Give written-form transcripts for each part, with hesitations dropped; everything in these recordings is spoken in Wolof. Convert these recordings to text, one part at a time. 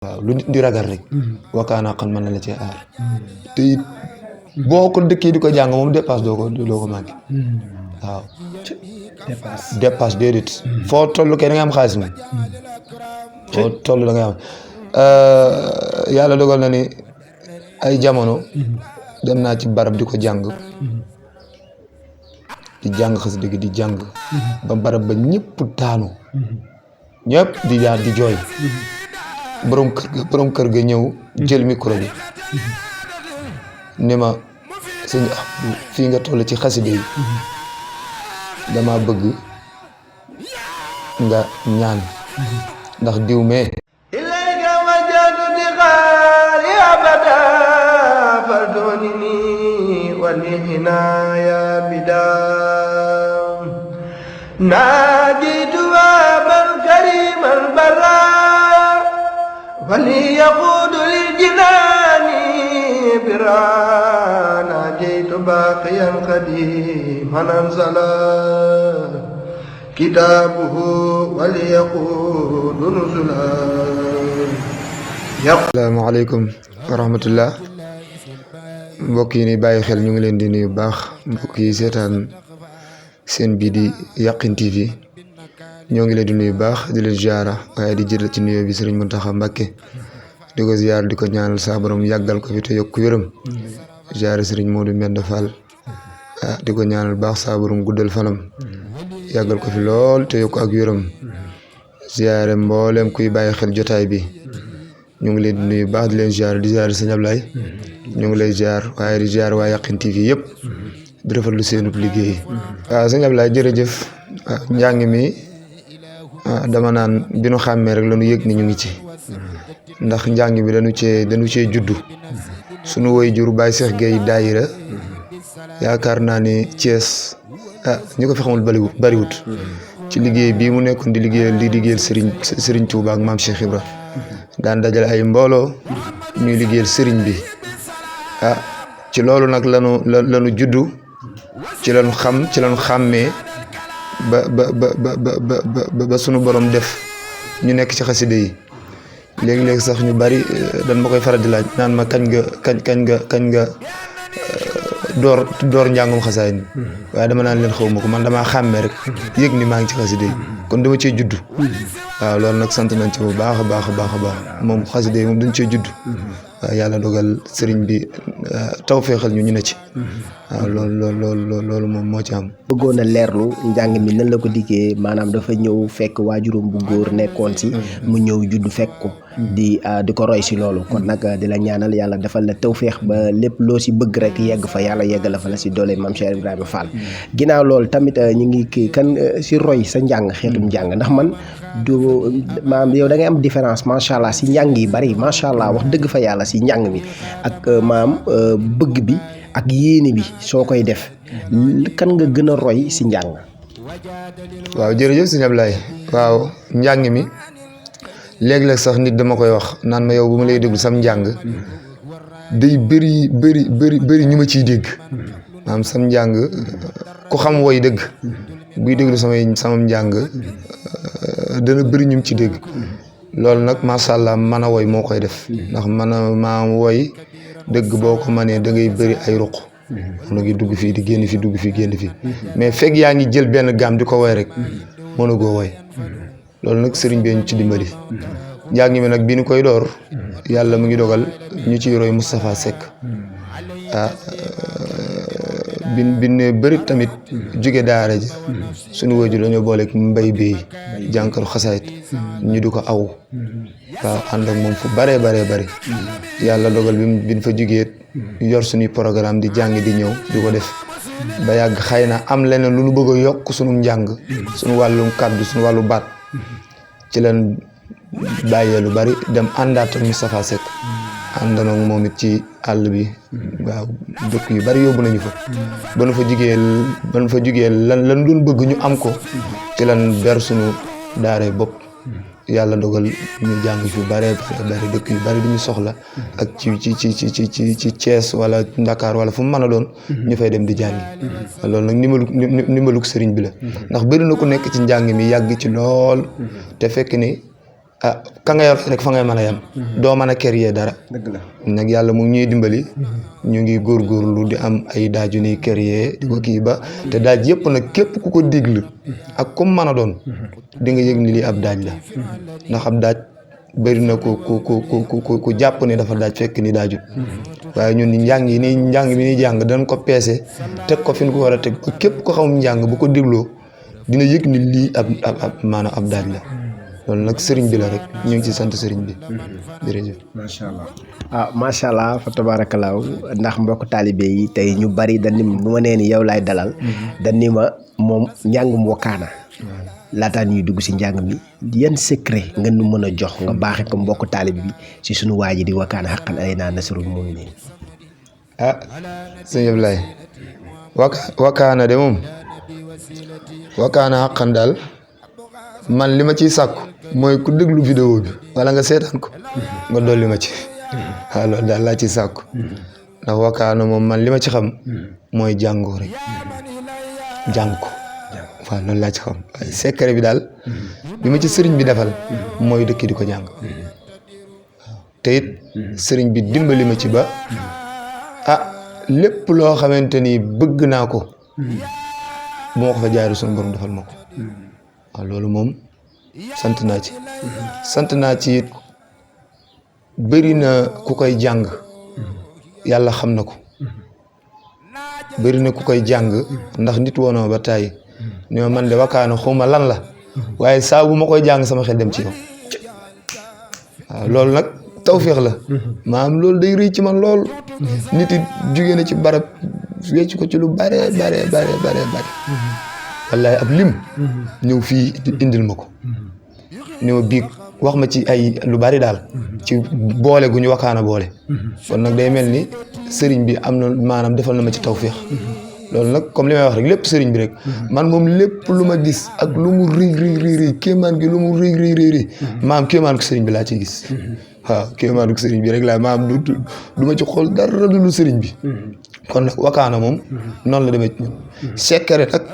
waaw lu nit di ragal rek wakaana xan mën na la cee aar te it boo ko dëkkee di ko jàng moom dépasse doo ko manqué waaw dépasse déedéet foo toll kay da nga am xaalis moom foo toll da nga am yàlla dogal na ni ay jamono dem naa ci barab di ko jàng di jàng xasida gi di jàng ba barab ba ñëpp daanu ñëpp di jooy borom kër ga ñëw jël micro bi ni ma sëñ fii nga toll ci xasida yi dama bëgg nga ñaan ndax diw mee ilayka wajjahtu bi xaali abada fardunini wali hinaaya bidam naajitu waabal karimal bara wali yaquudu lil jinaani bira naajitu baaqiyan qadiman anzala kitaabuhu wali yaquudu nuzula. Asalaamaaleykum wa rahmatullah mbokk yi ni bàyyi xel ñu ngi leen di nuyu bu baax mbokk yi seetaan seen bii di Yakhine TV ñoo ngi leen di nuyu baax di leen ziara waaye di jël ci nuyoo bi Sëriñ Mountakha Mbacké di ko ziar di ko ñaanal saa borom yàggal ko fi te yokk wéram ziara Sëriñ Modou Mbenda Fall di ko ñaanal baax saa borom guddal fanam yàggal ko fi lool te yokk ak wéram ziare mboolem kuy bàyyi xel jotaay bi ñu ngi leen di nuyu baax di leen ziar di ziar Sëñ Ablaye ñu ngi lay ziar waaye di ziar waa Yakhine TV yëpp di rafetlu seenub liggéey. waaw Sëñ Ablaye jërëjëf njàng mi dama naan bi nu xàmmee rek la ñu yëg ni ñu ngi ci ndax njàng mi dañu cee juddu sunu waajur Baye Cheikh Gueye daayira yaakaar naa ni Thiès ñi ko fi xamul bariwut ci liggéey bii mu nekkoon di liggéeyal Serigne Touba ak maam Cheikh Ibra daan dajale ay mbooloo ñuy liggéeyal Serigne bi ci loolu nag lanu juddu ci lañu xam ci lañu xàmmee ba sunu borom def ñu nekk ci xaside yi léegi-léegi sax ñu bari dañ ma koy faral di laaj naan ma kañ nga door njàngum xasaay ni waaye dama naan leen xaw ma ko man damaa xàmmee rek yëg ni maa ngi ci xaside yi kon dama cee juddu waaw loolu nag sant nañ ci bu baax a baax moom xaside yi moom dañ cee juddu waaw yàlla dogal sëriñ bi taw feexal ñu ne ci waaw loolu moom moo ci am. bëggoon a leerlu njàng mi nan la ko dikkee maanaam dafa ñëw fekk waajuram bu góor nekkoon si mu ñëw juddu fekk ko di ko roy si loolu kon nag di la ñaanal yàlla defal la tawféex ba lépp loo si bëgg rek yegg fa yàlla yeggal fa la si doole maam Cheikh Ibrahima Fall. ginnaaw loolu tamit ñu ngi kii kan si roy sa njàng xeetum njàng ndax man du maam yow da ngay am différence macha allah si njàng yi bari macha allah wax dëgg fa yàlla si njàng mi ak maam bëgg bi ak yéene bi soo koy def kan nga gën a roy si njàng. waaw jërëjëf sëñ Ablaye waaw njàng mi léeg-léeg sax nit dama koy wax naan ma yow bu ma lay déglu sam njàng day bëri ñu ma ciy dégg maanaam sam njàng ku xam woy dëgg buy déglu sama njàng dana bëri ñu ci dégg loolu nag macha allah mën a woy moo koy def ndax maa woy dëgg boo ko mënee da ngay bëri ay ruq mu ngi dugg fii di génn fii dugg fii génn fii mais fekk yaa ngi jël benn gaam di ko woy rek mën a goo woy loolu nag sëriñ bee ñu ci dimbali njàng mi nag bi ñu koy door yàlla mu ngi dogal ñu ciy roy Moustapha Seck bi ne bëri tamit jóge daara ji suñu waajur dañoo booleeg mbay bi jànkaru xasaayit ñu di ko aw waaw ànd ak moom fu bare yàlla dogal bi ñu fa jógee yor suñuy programme di jàng di ñëw di ko def ba yàgg xëy na am leneen lu ñu bëgg a yokk suñu njàng suñu wàllum kàddu suñu wàllu baat ci leen bàyyee lu bari dem àndaat ak Moustapha Seck àndandoo ak moom it ci àll bi waaw dëkk yu bari yóbbu nañu fa ba nu fa jugee lan doon bëgg ñu am ko ci lan ber suñu daaree bopp yàlla dogal ñu jàng fi bare dëkk yu bari duñu soxla ak ci Thiès wala Dakar wala fu mu mën a doon ñu fay dem di jàngi loolu nag ndimbaluk sëriñ bi la ndax bëri na ku nekk ci njàng mi yàgg ci lool te fekk ni ah ka nga yor rek fa ngay mën a yem doo mën a créer dara dëgg la nag yàlla mu ñuy dimbali ñu ngi góorgóorlu di am ay daaj yu ñuy créer di ko kii ba te daaj yëpp nag képp ku ko diglu ak comme mën a doon di nga yëg ni lii ab daaj la ndax ab daaj bëri na ku jàpp ne dafa daaj fekk ni daajut waaye ñun njàng bi ñuy jàng dañ ko peese teg ko fi ñu ko war a teg ba képp ko xam njàng bu ko dégloo dina yëg ni lii ab maanaam ab daaj la loolu nag sëriñ bi la rek ñu ngi ci sant sëriñ bi jërëjëf macha allah macha allah fa tabaarakallaahu ndax mbokk taalibe yi tey ñu bari dañ ni bu ma nee ni yow laay dalal dañ ni ma moom njàngum Wakana laataa ñuy dugg si njàng mi yan secret nga nu mën a jox nga baaxe ko mbokk taalib bi si sunu waa ji di Wakana haqqan alaynaa nasrul mu'miniin sëñ Ablaye Wakana de moom Wakana haqqan daal man li ma ciy sàkku mooy ku déglu vidéo bi wala nga seetaan ko nga dolli ma ci waaw loolu daal laa ciy sàkku ndax Wakana moom man li ma ci xam mooy jàngoo rek jàng ko waaw loolu laa ci xam waaye secret bi daal bi ma ci sëriñ bi defal mooy dëkk di ko jàng waaw te it sëriñ bi dimbali ma ci ba lépp loo xamante ni bëgg naa ko bu ma ko fa jaaree suñu borom defal ma ko waaw loolu moom sant naa ci it bëri na ku koy jàng yàlla xam na ko bëri na ku koy jàng ndax nit woonoo ba tàyyi ni ma man de Wakana xawma lan la waaye saa bu ma koy jàng sama xel dem ci yow waaw loolu nag tawféex la maanaam loolu day rëy ci man lool nit it jugee na ci barab wecc ko ci lu bare wallaay ab lim ñëw fii indil ma ko ni ma biig wax ma ci ay lu bari daal ci boole gu ñu Wakana boole kon nag day mel ni sëriñ bi am na maanaam defal na ma ci tawféex loolu nag comme li may wax rek lépp sëriñ bi rek man moom lépp lu ma gis ak lu mu rëy kéemaan gi lu mu rëy maam kéemaan ko sëriñ bi laa ciy gis waaw kéemaan ko sëriñ bi rek laa maam du ma ci xool dara du lu sëriñ bi kon nag Wakana moom noonu la demee ci ñun secret nag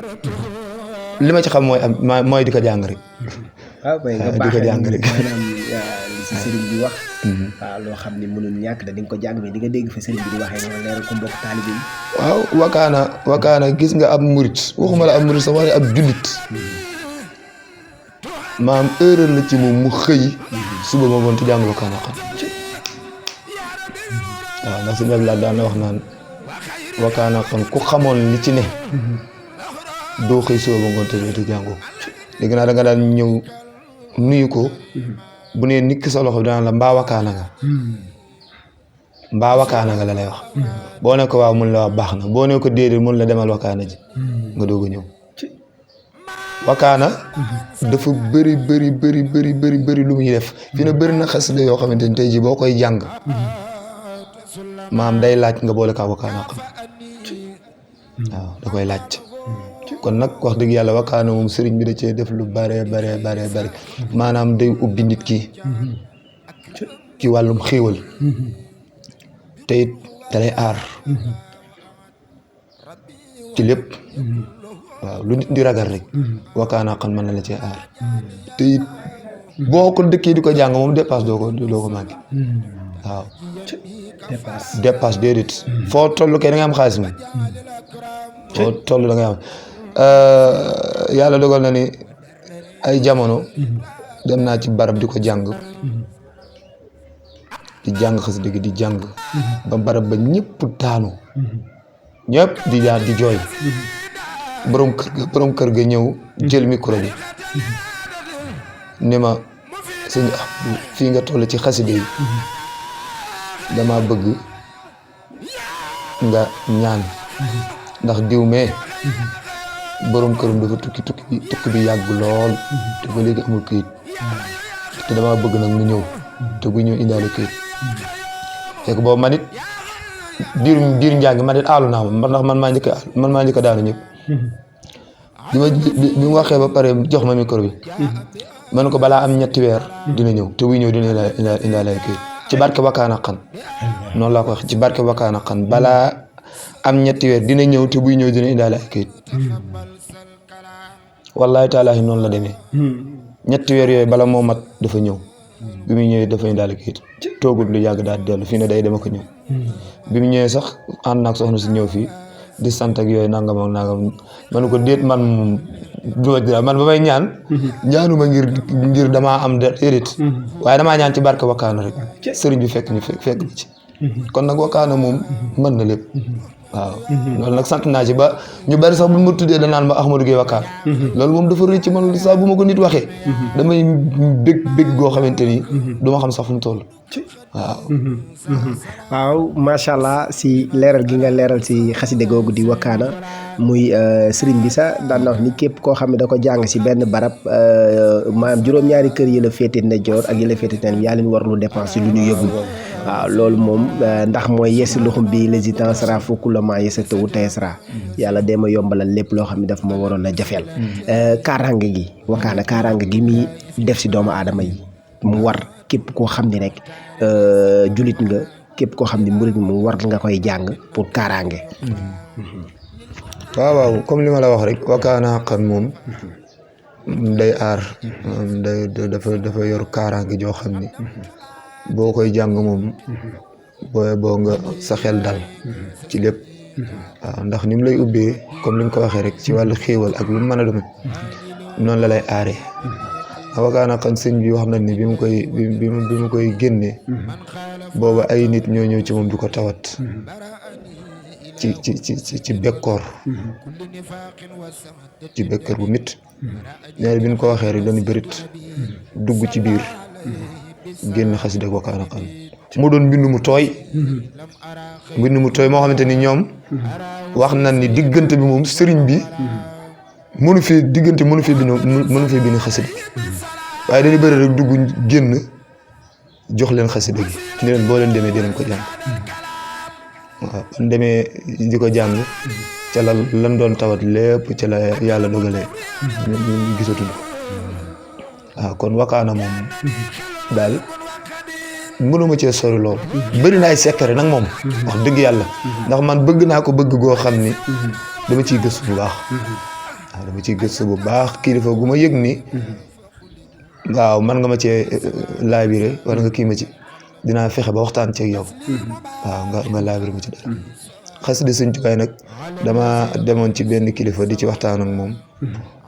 li ma ci xam mooy di ko jàng rek di ko jàng rek maanaam li si sëriñ bi wax waaw loo xam ne mënul ñàkk da di nga ko jàng mais di nga dégg fa sëriñ bi di waxee nga leeral ko mbokk taalibe yi waaw Wakana gis nga ab murit waxuma la ab murit sax waaye ab jullit maam erreur la ci moom mu xëy suba ma ngoon te jàng Wakana xam waaw ndax sëñ Abdoulaye daan na wax naan Wakana xam ku xamoon li ci ne doo xëy suba ba ngoon te jàngoo léegi naa da nga daan ñëw nuyu ko bu nee nit ki sa loxo bi daan la mbaa Wakana nga la lay wax boo ne ko waaw mun la wax baax na boo ne ko déedéet mun la demal Wakana ji nga doog a ñëw Wakana dafa bëri lu muy def fi na bëri na xasida yoo xamante ni tey ji boo koy jàng maam day laaj nga boole kaa Wakana xam waaw da koy laaj kon nag wax dëgg yàlla Wakana moom sëriñ bi da cee def lu bare maanaam day ubbi nit ki ci wàllum xéewal te it da lay aar ci lépp waaw lu nit di ragal rek Wakana xam mën na la cee aar te it boo ko dëkkee di ko jàng moom dépasse doo ko manqué waaw dépasse déedéet foo toll kay da nga am xaalis moom foo toll da nga am yàlla dogal na ni ay jamono dem naa ci barab di ko jàng di jàng xasida gi di jàng ba barab ba ñëpp daanu ñëpp di jooy borom kër ga ñëw jël micro bi ni ma sëñ fii nga toll ci xasida yi dama bëgg nga ñaan ndax diw mee borom këram dafa tukki bi yàgg lool te ba léegi amul këyit te dama bëgg nag mu ñëw te bu ñëw indaale këyit fekk boobu man it biir njàng man it aalu naa ma ndax man maa njëkk a daanu ñëpp bi mu waxee ba pare jox ma micro bi man ko balaa am 3 weer dina ñëw te buy ñëw dina indaale këyit ci barke Wakana xam noonu laa ko wax ci barke Wakana xam balaa am 3 weer dina ñëw te buy ñëw dina indaale ay këyit wallahi taalaahi noonu la demee 3 weer yooyu bala moo mat dafa ñëw bi mu ñëwee dafa indaale kayit toogul lu yàgg daal di dellu fii ne day dama ko ñëw bi mu ñëwee sax ànd naag soxna si ñëw fii di sant ak yooyu nangam ak nangam ma ne ko déet man man ba may ñaan ñaanuma ngir damaa am déedéet waaye damaa ñaan ci barke Wakana rek sëriñ bi fekk na ci kon nag Wakana moom mën na lépp waaw loolu nag sant naa ci ba ñu bari sax bu ma tuddee da naan ma Ahmadou Gueye Wakana loolu moom dafa rëy ci man sax bu ma ko nit waxee damay bég goo xamante ni du ma xam sax fu mu toll waaw macha allah si leeral gi nga leeral si xaside googu di Wakana muy sëriñ bi sax daan na wax ni képp koo xam ne da ko jàng si benn barab maanaam juróom-ñaari kër yi la féete ndeyjoor ak yi la féete teen yaa leen war lu dépense si lu ñu yëgul waaw loolu moom ndax mooy yesi luxum bi l'hésitance ra fokkulament yesa tawu teesra yàlla dee ma yombalal lépp loo xam ne daf ma waroon a jafeel kaaraange gi Wakana kaaraange gi muy def si doomu aadama yi mu war képp koo xam ni rek julit nga képp koo xam ni murit mu war nga koy jàng pour kaaraange waaw comme li ma la wax rek Wakana xaqan moom day aar dafa yor kaaraange joo xam ni boo koy jàng moom boo nga sa xel dal ci lépp waaw ndax ni mu lay ubbee comme li nga ko waxee rek ci wàllu xéewal ak lu mu mën a doon noonu la lay aaree Wakana xan sëñ bi wax na ni bi mu koy génnee booba ay nit ñoo ñëw ci moom di ko tawat ci bekkoor bu mit ñaari bi ñu ko waxee rek dañu bërit dugg ci biir génn xasida Wakana xan mu doon mbind mu tooy moo xamante ni ñoom wax nañ ni diggante bi moom sëriñ bi mënu fee bind xasida waaye dañu bëri rek dugg génn jox leen xasida gi ni leen boo leen demee dinañ ko jàng waaw ban demee di ko jàng ca la lan doon tawat lépp ca la yàlla dogalee ñu gisatul waaw kon Wakana moom daal mënuma cee sori lool bëri na ay secret nag moom wax dëgg yàlla ndax man bëgg naa ko bëgg goo xam ni dama ciy gëstu bu baax waaw dama ciy gëstu bu baax kilifa gu ma yëg ni waaw man nga ma cee laabiré wala nga kii ma ci dinaa fexe ba waxtaan ceeg yow waaw nga laabiré ma ci dara xasida Sëñ Tuubaa nag dama demoon ci benn kilifa di ci waxtaan ak moom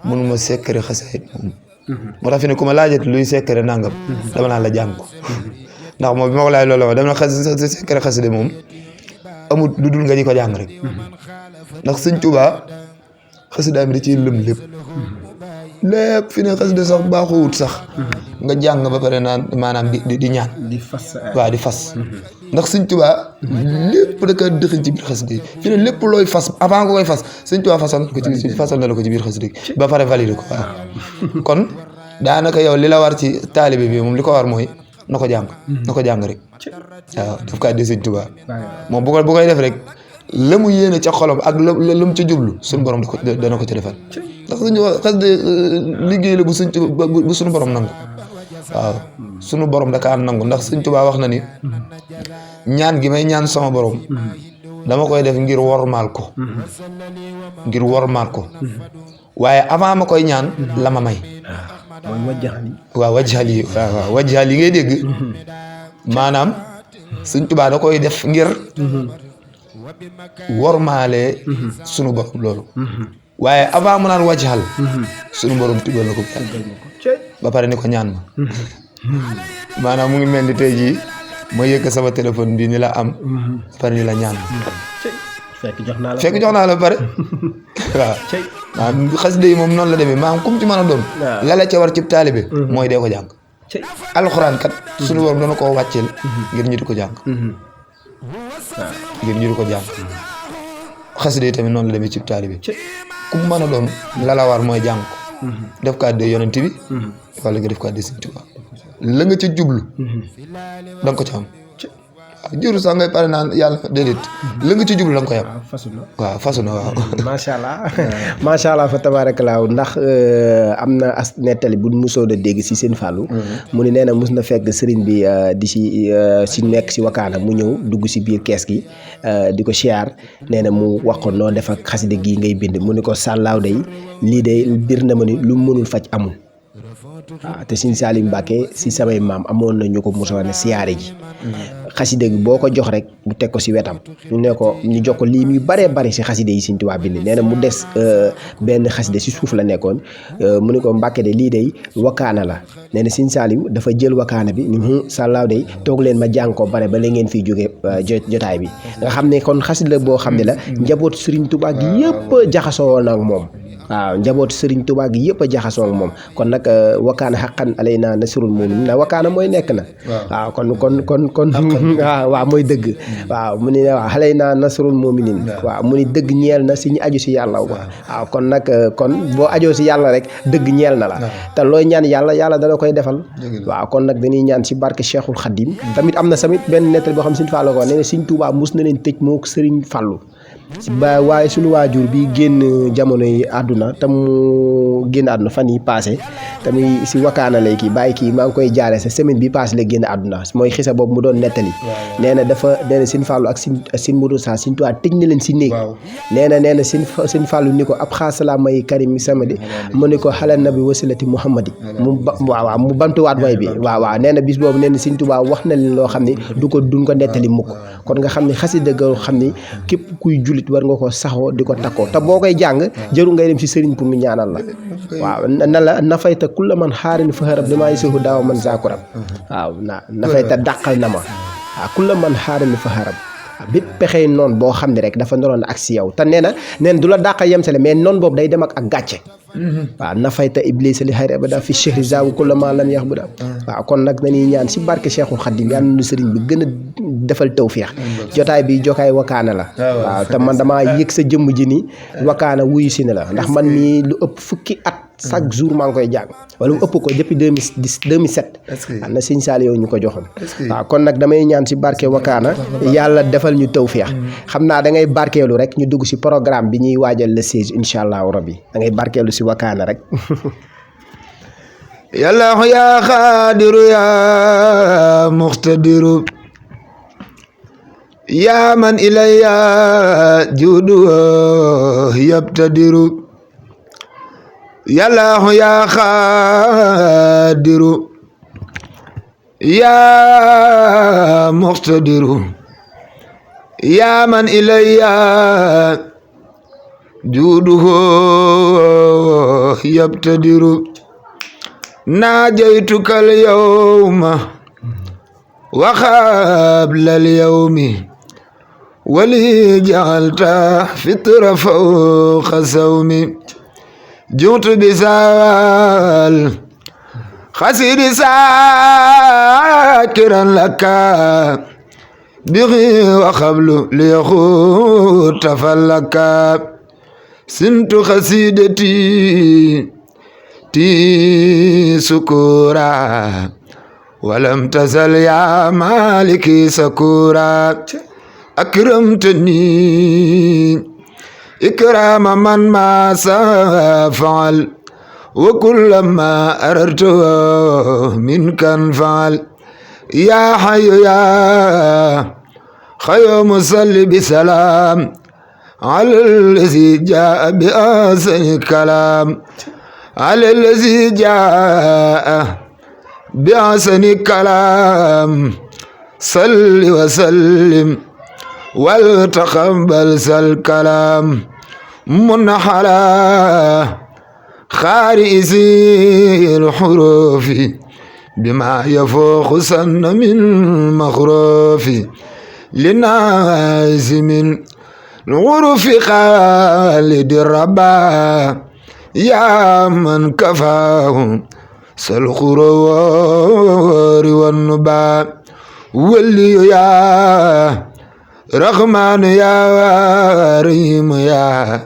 mënuma secret xasaayid moom moo tax fi ne ku ma laajat luy secret nangam dama naan la jàng ko ndax moom bi ma ko laaj loolu dama na secret xasida moom amul lu dul nga di ko jàng rek ndax Sëñ Tuubaa xasida mi da ciy lëm lépp fi ne xasida sax baaxuwut sax nga jàng ba pare naan maanaam di ñaan waaw di fas ndax Sëñ Tuubaa lépp da ka dëxëñ ci biir xasida yi fi ne lépp looy fas avant nga koy fas Sëñ Tuubaa fasal na la ko ci biir xasida yi ba pare validé ko waaw kon daanaka yow li la war ci taalibe bi moom li ko war mooy na ko jàng rek waaw daf kaa di Sëñ Tuubaa moom bu koy def rek la mu yéene ca xolam ak la mu ca jublu suñu borom dana ko ci defal ndax suñu xasida liggéey la bu suñu borom nangu waaw suñu borom da kaa nangu ndax Sëñ Tuubaa wax na ni ñaan gi may ñaan sama borom dama koy def ngir wormaal ko waaye avant ma koy ñaan la ma may waaw wajjal yi ngay dégg maanaam Sëñ Tuubaa da koy def ngir wormaale sunu borom loolu waaye avant mu naan wajjal sunu borom tibbal na ko ba pare ni ko ñaan ma maanaam mu ngi mel ni tey jii ma yëkk sama téléphone bi ni la am ba pare ni la ñaan ma fekk jox naa la ba pare waaw xasida yi moom noonu la demee maanaam comme ci mën a doon la la ca war ci taalibe mooy dee ko jàng alxuraan kat sunu borom dana koo wàcceel ngir ñu di ko jàng xasida yi tamit noonu la demee ci taalibe ku mu mën a doon la la war mooy jàng ko def ko àddee yonent bi wala nga def ko àddee Sëñ Tuubaa la nga ca jublu da nga ko ci am waaw juru sax ngay pare naan yàlla déedéet la nga ci jublu da nga koy am waaw fasu na waaw macha allah fa tabaarakallaa ndax am na as nettali bu musoon a dégg si seen fàllu mu ni nee na mus na fekk sëriñ bi di si nekk si Wakana mu ñëw dugg si biir kees gi di ko siyaar nee na mu wax ko noo def ak xasida gii ngay bind mu ni ko sàllaaw day lii de bir na ma ni lu mënul faj amul waaw te Sëñ Saaliw Mbàkke si samay maam amoon na ñu ko mosoon a siyaare ji xasida gi boo ko jox rek mu teg ko si wetam ñu ne ko ñu jox ko liim yu baree bari si xasida yi Sëñ Tuubaa bind nee na mu des benn xasida si suuf la nekkoon mu ne ko Mbàkke de lii day wakaana la nee na Sëñ Saaliw dafa jël wakaana bi ni sàllaaw day toog leen ma jàng ko bare ba la ngeen fiy jóge jotaay bi nga xam ne kon xasida boo xam ne la njaboot Sëriñ Tuubaa gi yëpp jaxasoo woon ak moom waaw njaboot Sëriñ Tuubaa gi yëpp a jaxasoo ak moom kon nag wakaana xaqan alaynaa nasrul mu'miniin na wakaana mooy nekk na waaw kon waaw mooy dëgg waaw mu ni waaw alaynaa nasrul mu'miniin waaw mu ni dëgg ñeel na si ñu aju si yàlla waaw kon nag kon boo ajoo si yàlla rek dëgg ñeel na la te looy ñaan yàlla dala koy defal waaw kon nag dañuy ñaan si barke Cheikhul Khadim tamit am na tamit benn nettali boo xam Sëriñ Fallu ko nee na Sëriñ Tuubaa mus na leen tëj moo Sëriñ Fallu waaye suñu waajur bi génn jamono yi àdduna te mu génn àdduna fan yi passé tamit si wakaana lay kii bàyyi kii maa ngi koy jaare sa semaine bi passé la génn àdduna mooy xisa boobu mu doon nettali nee na Sëñ Fallu ak Sëñ Modou Sa Sëñ Tuubaa tëj na leen si néeg nee na Sëñ Fallu ni ko ab xaasala may karim samadi mu ni ko xalal nabi wasilati muhammadi mu bamtuwaat way bi waaw nee na bis boobu nee na Sëñ Tuubaa wax na leen loo xam ne duñ ko nettali mukk kon nga xam ne xasida ga xam ne képp kuy jullit war nga ko saxoo di ko takkoo te boo koy jàng jëru ngay dem si sëriñ pour mu ñaanal la waaw na la nafayta kulla man xaarin faharab damaa yisuhu daaw man zakurab waaw nafayta dàqal na ma waaw kulla man xaarin faharab bépp pexey noonu boo xam ne rek dafa ndoroon ak si yow te nee na du la dàqal yem sale mais noonu boobu day dem ak gàcce waaw nafayta iblis li xayri abada fi chehri zawu kulla ma lam yax bu da waaw kon nag dañuy ñaan si barke Cheikhul Khadim yàlla na sëriñ bi gën a defal tawfeex jotaay bi jokaay wakaana la waaw te man damaa yëg sa jëmm ji ni wakaana wuyu si ne la ndax man mii lu ëpp fukki at chaque jour maa ngi koy jàng wala mu ëpp ko depuis 2007 am na Sëñ Saaliw ñu ko joxoon waaw kon nag damay ñaan si barke wakaana yàlla defal ñu tawfeex xam naa da ngay barkeelu rek ñu dugg si programme bi ñuy waajal le 16 incha allahu rabbi da ngay barkeelu si wakaana rek yàlla yaa xaadiru yaa muxtadiru yaa man ilayya juudu yabtadiru yàlla yaa xaadiru yaa muxtadiru yaa man ilayya juudu yabtadiru ناجيتك اليوم وقبل اليوم ولي جعلت فطر فوق صومي جئت بسال خسير ساكرا لك بغي وقبل ليخوت فلك سنت خسيدتي سكورا ولم تزل يا مالكي سكورا أكرمتني إكرام من ما سفعل وكلما أردت منك انفعل يا حي يا خيوم صل بسلام على الذي جاء بأحسن الكلام على الذي جاء بأحسن الكلام صل وسلم وتقبل الكلام منحلا خارئ الحروف بما يفوق سن من مخروف للناس من الغرف خالد الربا يا من كفاه سالخروار والنبا ولي يا رحمن يا رحيم يا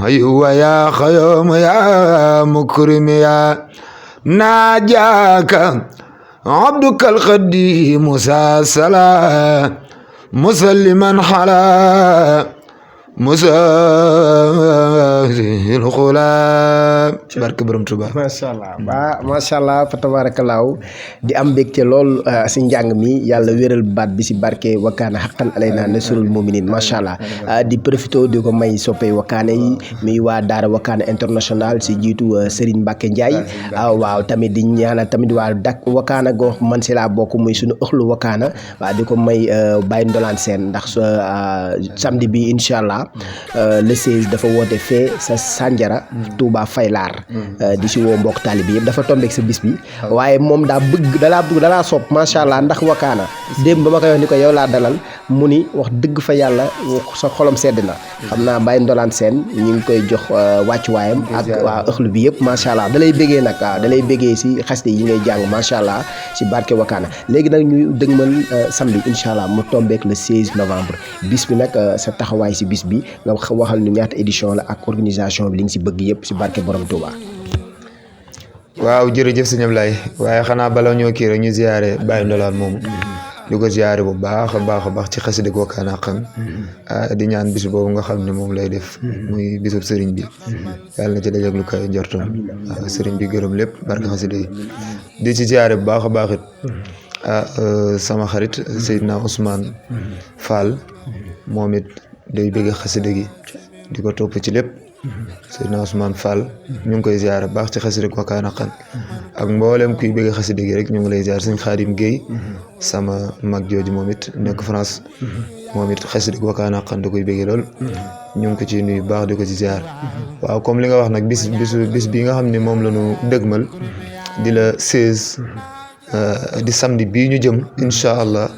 أيوة يا خيوم يا مكرم يا ناجاك عبدك القديم مسلسلا مسلما حلا musasil xulaam barke borom Tuuba. macha allah waa macha allah fa tabarakalaaw di am mbégte lool si njàng mi yàlla wéral baat bi si barke wakkaana xaqan alaynaa nasrul muminin macha allah di profité di ko may soppee wakkaana yi muy waa daara wakkaana international si jiitu Serigne Mbacke Ndiaye waaw tamit di ñaanal tamit waa dak wakkaana goo man si laa bokk muy suñu ëxlu wakkaana waaw di ko may Baye Ndolaan Sène ndax samedi bi incha allah le 16 dafa woote fee sa Sanjara Touba Faylar di si woo mbokk taalibe yëpp dafa tombeek sa bis bi waaye moom daa bëgg dalaa sopp macha allah ndax wakaana démb ba ma koy wax ni ko yow laa dalal mu ni wax dëgg fa yàlla sa xolom sedd na xam naa Baye Ndolaan Sène ñu ngi koy jox wàccuwaayam ak waa ëxlu bi yëpp macha allah da lay bëggee nag waaw da lay bëggee si xasida yi ngay jàng macha allah si barke wakaana léegi nag ñu dëgmal samedi incha allah mu tombeek le 16 novembre bis bi nag sa taxawaay si bis bi nga waxal ñu ñaata édition la ak organisation bi li nga si bëgg yëpp si barke borom Touba. waaw jërëjëf sëñ Ablaye waaye xanaa bala ñoo kii rek ñu ziyaare Baye Ndolaan moomu di ko ziyaare bu baax a baax ci xasida Wakana Haqqan di ñaan bis boobu nga xam ne moom lay def muy bisub sëriñ bi yàlla na ci dajak lu koy njortam waaw sëriñ bi gërëm lépp barke xasida yi di ci ziyaare bu baax a baax it sama xarit Seydina Ousmane Fall moom it day bëgg xasida gi di ko topp ci lépp Seydina Ousmane Fall ñu ngi koy ziyaare baax ci xasida Wakana Haqqan ak mboolem kuy bëgg xasida gi rek ñu ngi lay ziyaar sëñ Xaadim Guèye sama mag jooju moom it nekk France moom it xasida Wakana Haqqan da koy bëgg lool ñu ngi ko ci nuyu baax di ko ci ziyaar waaw comme li nga wax nag bis bi nga xam ne moom la ñu dëgmal di la 16 di samedi bii ñu jëm incha allah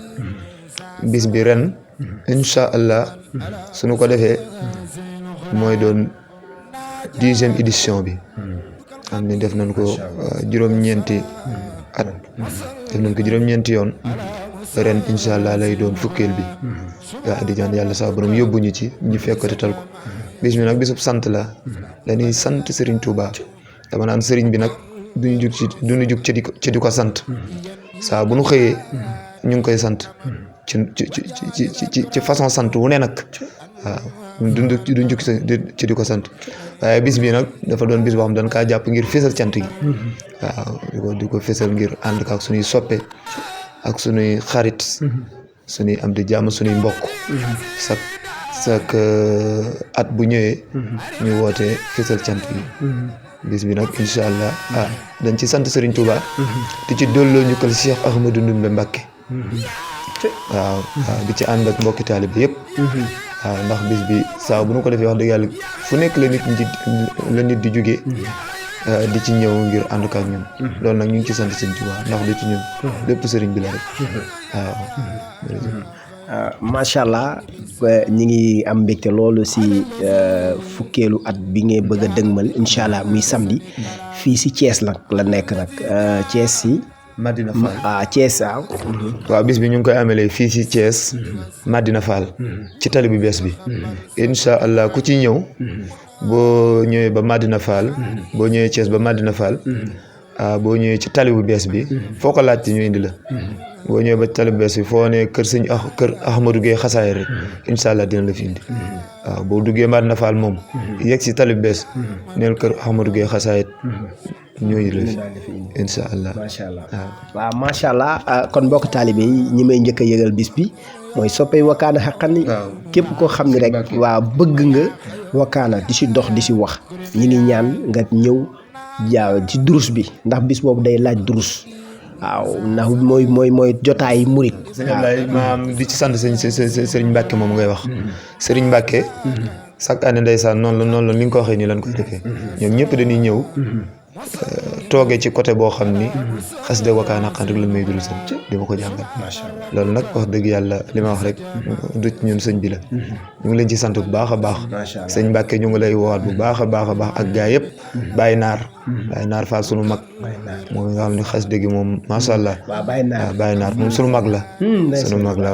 bis bi ren incha allah suñu ko defee mooy doon 10e édition bi xam ne def nañ ko juróom-ñeenti at def nañ ko juróom-ñeenti yoon ren incha allah lay doon fukkeel bi waaw di ñaan yàlla saa borom yóbbuñu ci ñu fekk ko te tal ko bis bi nag bisub sant la dañuy sant Serigne Touba dama naan Serigne bi nag duñu jug ci di ko sant saa bu nu xëyee ñu ngi koy sant ci façon sant wu ne nag waaw duñ jug ci di ko sant waaye bis bi nag dafa doon bis boo xam dañ kaa jàpp ngir fésal cant gi waaw di ko fésal ngir ànd ak suñuy soppe ak suñuy xarit suñuy am di jàmm suñuy mbokk sak at bu ñëwee ñu woote fésal cant gi bis bi nag incha allah dañ ci sant Serigne Touba di ci dolloo ñu ko Cheikh Ahmadou Ndoumbé Mbacké waaw di ci ànd ak mbokki taalibe yëpp waaw ndax bis bi saa bu nu ko defee wax dëgg yàlla fu nekk la nit di jógee di ci ñëw ngir ànd ak ñun loolu nag ñu ngi ci sant Serigne Touba ndax di ci ñun lépp Serigne bi la rek waaw macha allah ñi ngi am mbégte loolu si fukkeelu at bi ngay bëgg a dëgmal incha allah muy samedi fii si Thiès la nekk nag Thiès si Madina Fall Thiès waaw bis bi ñu ngi koy amalee fii si Thiès Madina Fall ci tali bu bees bi incha allah ku ci ñëw boo ñëwee ba Madina Fall boo ñëwee Thiès ba Madina Fall boo ñëwee ci tali bu bees bi foo ko laajte ñu indi la boo ñëwee ba tali bu bees bi foo ne kër Ahmadou Guèye xasaay rek incha allah dina la fi indi waaw boo duggee Madina Fall moom yegg si tali bu bees neel kër Ahmadou Guèye xasaay ñooñu la fi incha allah macha allah waaw macha allah kon mbokk taalibe yi ñi may njëkk a yëgal bis bi mooy soppey Wakana Haqqan képp koo xam ne rek waaw bëgg nga Wakana di si dox di si wax ñi ngi ñaan nga ñëw jaaw ci durus bi ndax bis boobu day laaj durus waaw ndax mooy jotaay murit maam di ci sant Serigne Mbacke moom ngay wax Serigne Mbacke chaque année ndeysaan noonu la li nga ko waxee nii lan koy defee ñoom ñëpp dañuy ñëw toogee ci côté boo xam ni xasida Wakana Haqqan rek lan may dul sëñ di ma ko jàngal loolu nag wax dëgg yàlla li ma wax rek du ñun sëñ bi la ñu ngi leen ci sant bu baax a baax sëñ Mbàkke ñu ngi lay woowaat bu baax a baax ak gaa yëpp Baye Naar Fall sunu mag moom nga xam ne xasida gi moom macha allah Baye Naar moom sunu mag la sunu mag la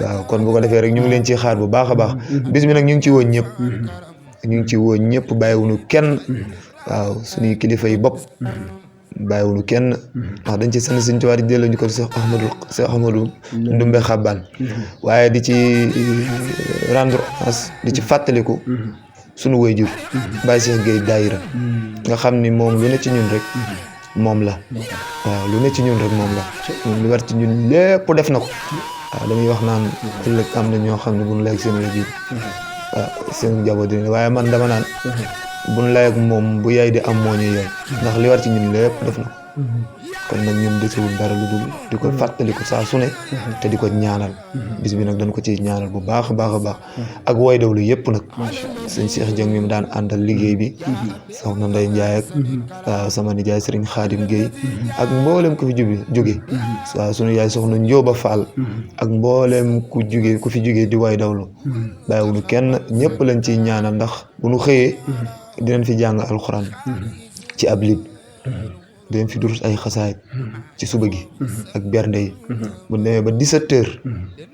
waaw kon bu ko defee rek ñu ngi leen ci xaar bu baax a baax bis bi nag ñu ngi ci woo ñëpp bàyyiwuñu kenn waaw suñuy kilifa yi bopp bàyyiwuñu kenn ndax dañ ci sant Sëñ Tuubaa di delloo ñu ko Cheikh Ahmadou Ndumbe Xabbaan waaye di ci rendre hommage di ci fàttaliku sunu waajur Baye Cheikh Gueye daayira nga xam ni moom lu ne ci ñun rek moom la waaw lu ne ci ñun rek moom la moom lu war ci ñun lépp def na ko waaw dañuy wax naan ëllëg am na ñoo xam ne buñ layeeg seen waajur waaw seen njaboot dina waaye man dama naan buñ layeeg moom bu yaay di am moo ñuy yaay ndax li war ci ñun lépp def na ko kon nag ñun desewul dara lu dul di ko fàttali ko saa su ne te di ko ñaanal bis bi nag dañ ko ciy ñaanal bu baax a baax a baax ak woy dawlu yëpp nag sëñ Cheikh Dieng mi mu daan àndal liggéey bi soxna Ndey Njaay ak waaw sama nijaay Sëriñ Xaadim Gueye ak mboolem ku fi jóge waaw sunu yaay soxna Njóoba Fall ak mboolem ku fi jóge di woy dawlu bàyyiwuñu kenn ñëpp lañ ciy ñaanal ndax bu nu xëyee dinañ fi jàng alxuraan ci ab lib dañ fi durus ay xasaayit ci suba gi ak bernde yi bu demee ba 17h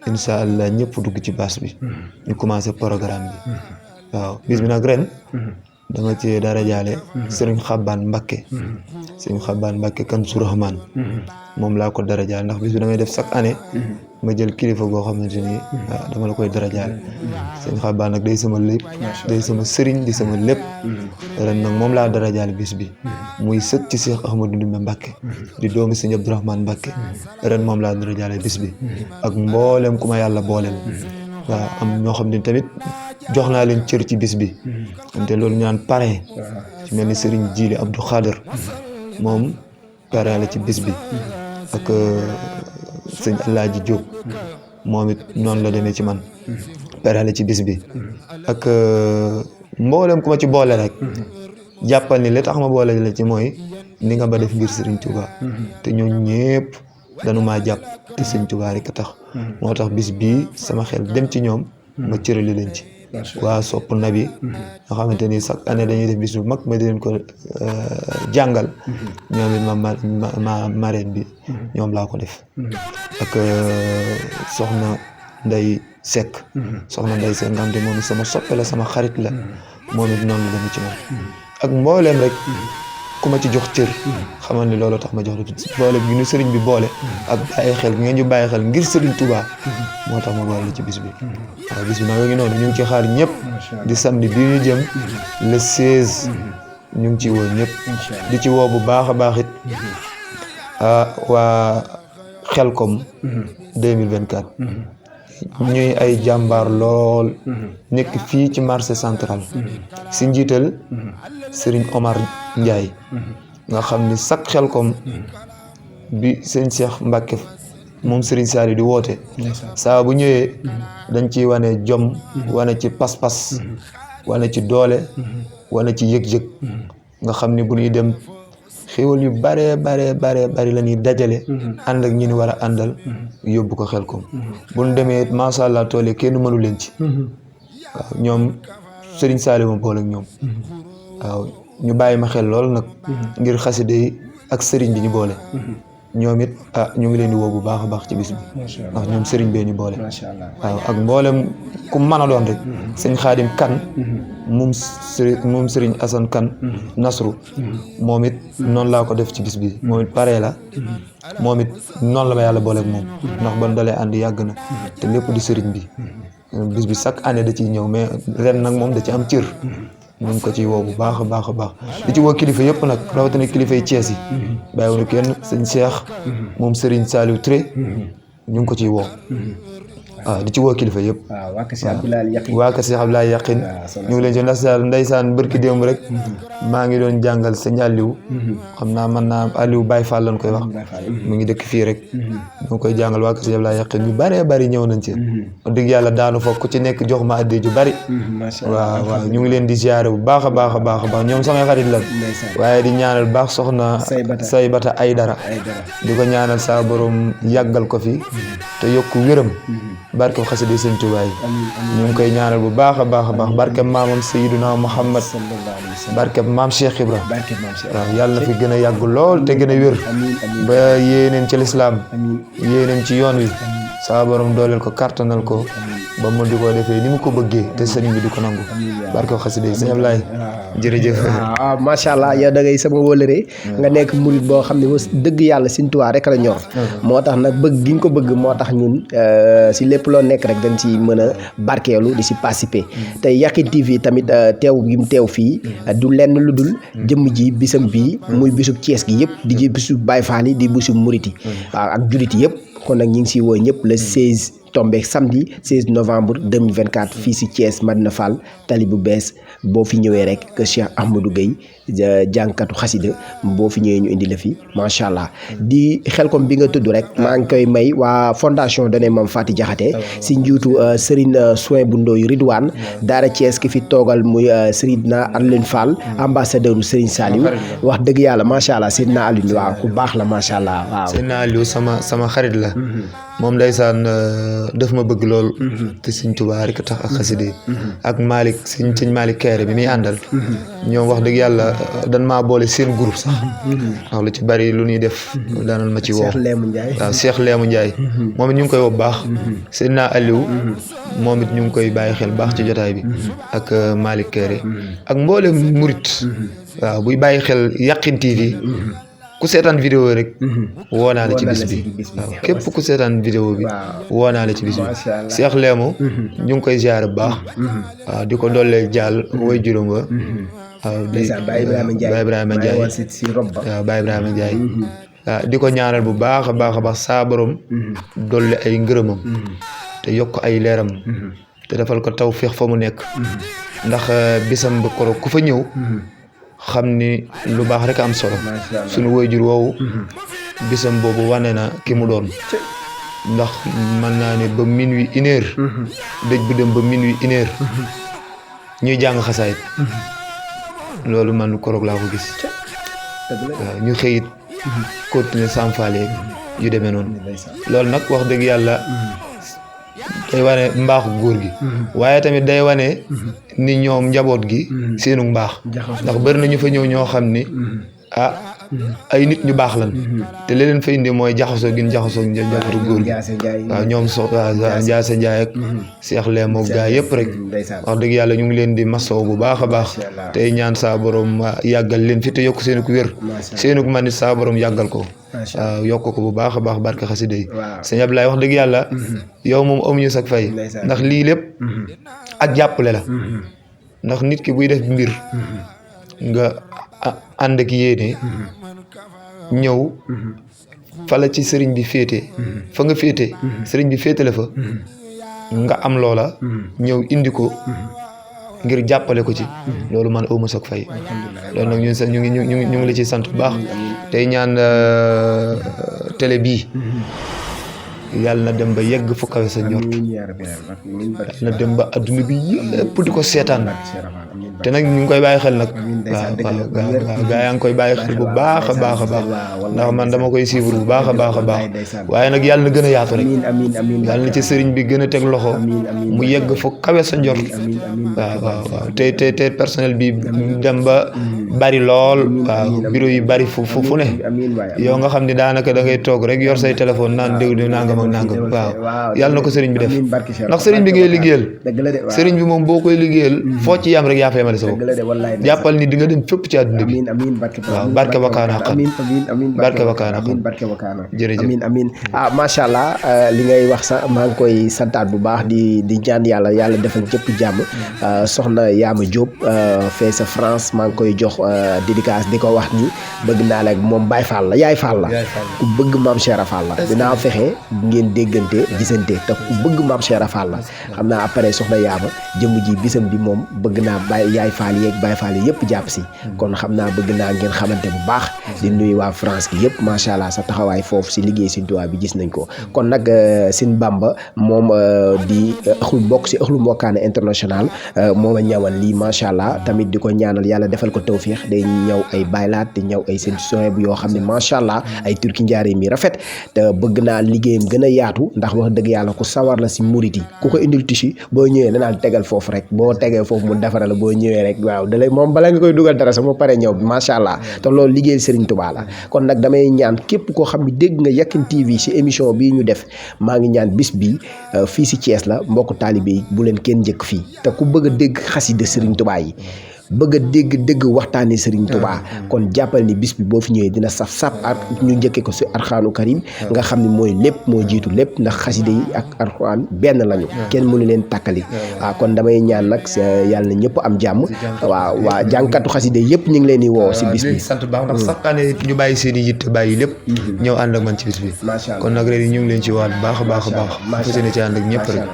incha allah ñëpp dugg ci baas bi ñu commencé programme bi waaw bis bi nag ren dama ci dara jaale Sëriñ Xabbaan Mbakke Sëriñ Xabbaan Mbakke kan su Rahmaan moom laa ko dara jaale ndax bis bi damay def chaque année ma jël kilifa goo xamante ni dama la koy dara jaale Sëriñ Xabbaan nag day sama lépp day sama sëriñ di sama lépp ren nag moom laa dara jaale bis bi muy sët ci Cheikh Ahmadou Ndumbe Mbakke di doomi Sëriñ Abdourahmane Mbakke ren moom laa dara jaale bis bi ak mboolem ku ma yàlla booleel waaw am ñoo xam ne tamit jox naa leen cër ci bis bi te loolu ñu naan parrain ci mel ni Serigne Jili Abdou Khader moom parrain la ci bis bi ak sëñ Alaaji Diop moom it noonu la demee ci man parrain la ci bis bi ak mboolem ku ma ci boole rek jàppal ni li tax ma boole la ci mooy ni nga ba def ngir Serigne Touba te ñooñu ñëpp dañu maa jàpp te Serigne Touba rek a tax moo tax bis bii sama xel dem ci ñoom ma cërali leen ci waa sopp nabi nga xamante ni chaque année dañuy def bis bu mag ma di leen ko jàngal ñoom it ma marraine bi ñoom laa ko def ak soxna Ndey Seck soxna Ndey Seck nga xam te moom sama soppe la sama xarit la moom it noonu la dama ci moom ak mbooleem rek ku ma ci jox cër xamal ni loolu tax ma jox la boole gi ñu sëriñ bi boole ak bàyyi xel ngeen ñu bàyyi xel ngir sëriñ Touba moo tax ma boole la ci bis bi waaw bis bi nag ngi noonu ñu ngi ci xaar ñëpp di samedi bii ñu jëm le 16 ñu ngi ci woo ñëpp di ci woo bu baax a baax it waa Xelkom 2024 ñuy ay jàmbaar lool nekk fii ci marché central si njiital Serigne Omar Ndiaye nga xam ni chaque Xelkom bi sëñ Cheikh Mbacke moom Serigne Saliou di woote saa bu ñëwee dañ ciy wane jom wane ci pas-pas wane ci doole wane ci yëg-yëg nga xam ni bu ñuy dem xéwal yu bare bari la ñuy dajale ànd ak ñi ñu war a àndal yóbbu ko Xelkom bu ñu demee macha allah tool yi kenn mënu leen ci waaw ñoom Serigne Saliou ma boole ak ñoom waaw ñu bàyyi ma xel lool nag ngir xaside yi ak Serigne bi ñu boole ñoom it ñu ngi leen di woo bu baax a baax ci bis bi ndax ñoom Serigne bee ñu boole waaw ak mboolem ku mën a doon rek sëñ Xaadim Kan moom Serigne Assane Kan Nasru moom it noonu laa ko def ci bis bi moom it paree la moom it noonu la ma yàlla booleeg moom ndax ban dalee ànd yàgg na te lépp di Serigne bi bis bi chaque année da ciy ñëw mais ren nag moom da ci am cër ñu ngi ko ciy woo bu baax a baax a baax di ci woo kilifa yëpp nag rawatina kilifa yi Thiès yi bàyyiwuñu kenn sëñ Cheikh moom Serigne Saliou Touré ñu ngi ko ciy woo waaw di ci woo kilifa yëpp waa Kër Cheikh Abdoulaye Yaqin waa Kër Cheikh Abdoulaye Yaqin ñu ngi leen ci ndax ndeysaan barki démb rek maa ngi doon jàngal sëñ Aliou xam naa man naa Aliou Baye Fall lañ koy wax mu ngi dëkk fii rek ñu ngi koy jàngal waa Kër Cheikh Abdoulaye Yaqin ñu bari ñëw nañ ci wax dëgg yàlla daanu foog ku ci nekk jox ma addi ju bari waaw ñu ngi leen di ziare bu baax a baax a baax a baax ñoom samay xarit lan waaye di ñaanal baax soxna Saybata Aydara di ko ñaanal saa borom yàggal ko fi te yokku wéram barke xasida Sëñ Tuubaa yi ñu ngi koy ñaanal bu baax a baax a baax barke maamam Seydina Muhammad barke maam Cheikh Ibra waaw yàlla na fi gën a yàgg lool te gën a wér ba yéeneen ci lislaam yéeneen ci yoon wi saa borom dooleel ko kartanal ko ba mu di ko defee ni mu ko bëggee te sëriñ bi di ko nangu barke xasida yi sëñ Ablaye jërëjëf. waaw macha allah yow da ngay sama wóolëree nga nekk murit boo xam ne dëgg yàlla Sëriñ Tuubaa rek la ñor moo tax nag bëgg gi nga ko bëgg moo tax ñun si lépp loo nekk rek dañ si mën a barkeelu di si participer te Yakhine TV tamit teew gi mu teew fii du lenn lu dul jëmm ji bisam bii muy bisub Thiès gi yëpp di ji bisub Baye Fall yi di bisub murit yi waaw ak julit yëpp kon nag ñu ngi siy woo ñëpp le 16 tombé samedi 16 novembre 2024 fii si Thiès Madina Fall tali bu bees boo fi ñëwee rek que Cheikh Ahmadou Gueye jàngkatu xasida boo fi ñëwee ñu indi la fi macha allah di Xelcom bi nga tudd rek maa ngi koy may waa fondation Donné Mame Faty Diakhaté si njiitu Serigne Soin bu Ndoy Ridwane daara Thiès ki fi toogal muy Seydina Alioune Fall ambassadeur u Serigne Saliou wax dëgg yàlla macha allah Seydina Alioune waaw ku baax la macha allah waaw Seydina Aliou sama xarit la moom ndeysaan daf ma bëgg lool te Sëñ Tuubaa rek tax ak xasida ak Malick sëñ Malick Kéré bi muy àndal ñoom wax dëgg yàlla dan maa boole seen groupe sax wax lu ci bari lu ñuy def daanal ma ci woo waaw Cheikh Lému Ndiaye moom it ñu ngi koy woo baax Seydina Aliou moom it ñu ngi koy bàyyi xel baax ci jotaay bi ak Malick Kéré ak mboole murit waaw buy bàyyi xel Yakhine TV ku seetaan vidéo rek woo naa la ci bis bi waaw képp ku seetaan vidéo bi woo naa la ci bis bi Cheikh Lému ñu ngi koy ziar bu baax waaw di ko dollee jàll way juróom wa waaw di Baye Ibrahima Ndiaye waaw Baye Ibrahima Ndiaye waaw di ko ñaanal bu baax a baax saa borom dolli ay ngërëmam te yokk ay leeram te defal ko taw féex fa mu nekk ndax bisam ba koro ku fa ñëw xam ni lu baax rek am solo suñu waajur woowu bisam boobu wane na ki mu doon ndax mën naa ne ba minuit une heure dëj bu dem ba minuit une heure ñuy jàng xasaayit loolu man koroog laa ko gis waaw ñu xëyit continuer samfaale yu demee noonu loolu nag wax dëgg yàlla day wane mbaaxu góor gi waaye tamit day wane ni ñoom njaboot gi seenu mbaax ndax bëri na ñu fa ñëw ñoo xam ni ay nit ñu baax lan te li leen fa indi mooy jaxasoo gi jaxasoo njabootu góor gi waaw ñoom Ndiasse Ndiaye ak Cheikh Lému gaa yëpp rek wax dëgg yàlla ñu ngi leen di masoo bu baax a baax tey ñaan saa borom yàggal leen fi te yokk seenu ku wér seenu man it saa borom yàggal ko waaw yokk ko bu baax a baax barke xasida yi sëñ Ablaye wax dëgg yàlla yow moom amuñu sak fay ndax lii lépp ak jàppale la ndax nit ki buy def mbir nga ànd ak yéene ñëw fa la ci sëriñ bi féete fa nga féete sëriñ bi féete la fa nga am loola ñëw indi ko ngir jàppale ko ci loolu man awma sak fay loolu nag ñun sax ñu ngi la ci sant bu baax tey ñaan télé bii yàlla na dem ba yegg fu kawe sa njort yàlla na dem ba adduna bi yëpp di ko seetaan te nag ñu ngi koy bàyyi xel nag waaw gaa yaa ngi koy bàyyi xel bu baax a baax ndax man dama koy suivre bu baax a baax waaye nag yàlla na gën a yaatu rek yàlla na ci sëriñ bi gën a teg loxo mu yegg fu kawe sa njort waaw te personnel bi dem ba bari lool waaw bureau yi bari fu ne yow nga xam ne daanaka da ngay toog rek yor say téléphone naan déglu nangam ak nangam waaw yàlla na ko sëriñ bi def ndax sëriñ bi ngay liggéeyal sëriñ bi moom boo koy liggéeyal foo ci yam rek yaa fay male sa bopp jàppal ni di nga dem fépp ci àdduna bi waaw barke wakaana xam barke wakaana xam jërëjëf amiin macha allah li ngay wax sax maa ngi koy santaat bu baax di ñaan yàlla defal ñëpp jàmm soxna Yaama Diop fee sa France maa ngi koy jox dédicace di ko wax ni bëgg naa la moom Baye Fall la yaay Fall la ku bëgg Maam Cheikh Fall la dinaa fexe ngeen déggante gisante te ku bëgg Maam Cheikh Fall la xam naa après soxna Yaama jëmm ji bisam bi moom bëgg naa yaay Fall yeeg Baye Fall yëpp jàpp si kon xam naa bëgg naa ngeen xamante bu baax di nuyu waa France gi yëpp macha allah sa taxawaay foofu si liggéey Sëñ Tuubaa bi gis nañ ko kon nag Sëñ Bamba moom di bokk si ëxlu mbokkaane international moom a ñawal lii macha allah tamit di ko ñaanal yàlla defal ko tawfiix day ñëw ay baylaat di ñëw ay seen soin bu yoo xam ne macha allah ay turki njaare mi rafet te bëgg naa liggéeyam gën gën a yaatu ndax wax dëgg yàlla ku sawar la si murit yi ku ko indil tissu boo ñëwee danaan tegal foofu rek boo tegee foofu mu defara la boo ñëwee rek waaw dalay moom bala nga koy dugal dara sama pare ñëw bi macha allah te loolu liggéey Serigne Touba la kon nag damay ñaan képp koo xam ne dégg nga Yakhine TV si émission bii ñu def maa ngi ñaan bis bi fii si Thiès la mbokk taalibe yi bu leen kenn njëkk fii te ku bëgg a dégg xasida Serigne Touba yi bëgg a dégg waxtaanee Serigne Touba kon jàppal ni bis bi boo fi ñëwee dina saf ak ñu njëkkee ko si Alxuraanu Karim nga xam ne mooy lépp moo jiitu lépp ndax xasida yi ak Alxuraan benn lañu kenn mënu leen tàkkali waaw kon damay ñaan nag yàlla na ñëpp am jàmm waaw waa jàngkatu xasida yëpp ñu ngi leen di woo si bis bi sant baax ndax chaque année ñu bàyyi seen i yitte bàyyi lépp ñëw ànd ak man ci bis bi kon nag ren ñu ngi leen ci waat baax a baax fas yéene ci ànd ak ñëpp rek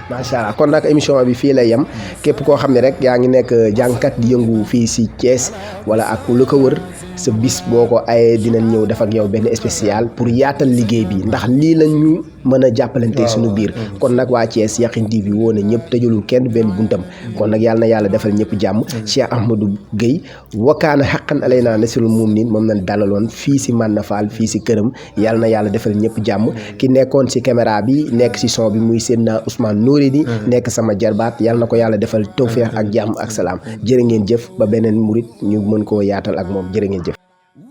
macha allah kon nag émission bi fii lay yem képp koo xam ne rek yaa ngi nekk jàngkat di yëngu fii si Thiès wala ak lu ko wër sa bis boo ko ayee dinañ ñëw def ak yow benn spécial pour yaatal liggéey bi ndax lii la ñu mën a jàppalante suñu biir kon nag waa Thiès Yakhine TV woo na ñëpp tëjalul kenn benn buntam kon nag yàlla na yàlla defal ñëpp jàmm Cheikh Ahmadou Gueye wakaana xaqan alaynaa nasrul mu'minin moom nañ dalaloon fii si Manna Fall fii si këram yàlla na yàlla defal ñëpp jàmm ki nekkoon si caméra bi nekk si son bi muy Seydina Ousmane Nouréni nekk sama jarbaat yàlla na ko yàlla defal tawfeex ak jàmm ak salaam jërë ngeen jëf ba beneen murit ñu mën koo yaatal ak moom jërë ngeen jëf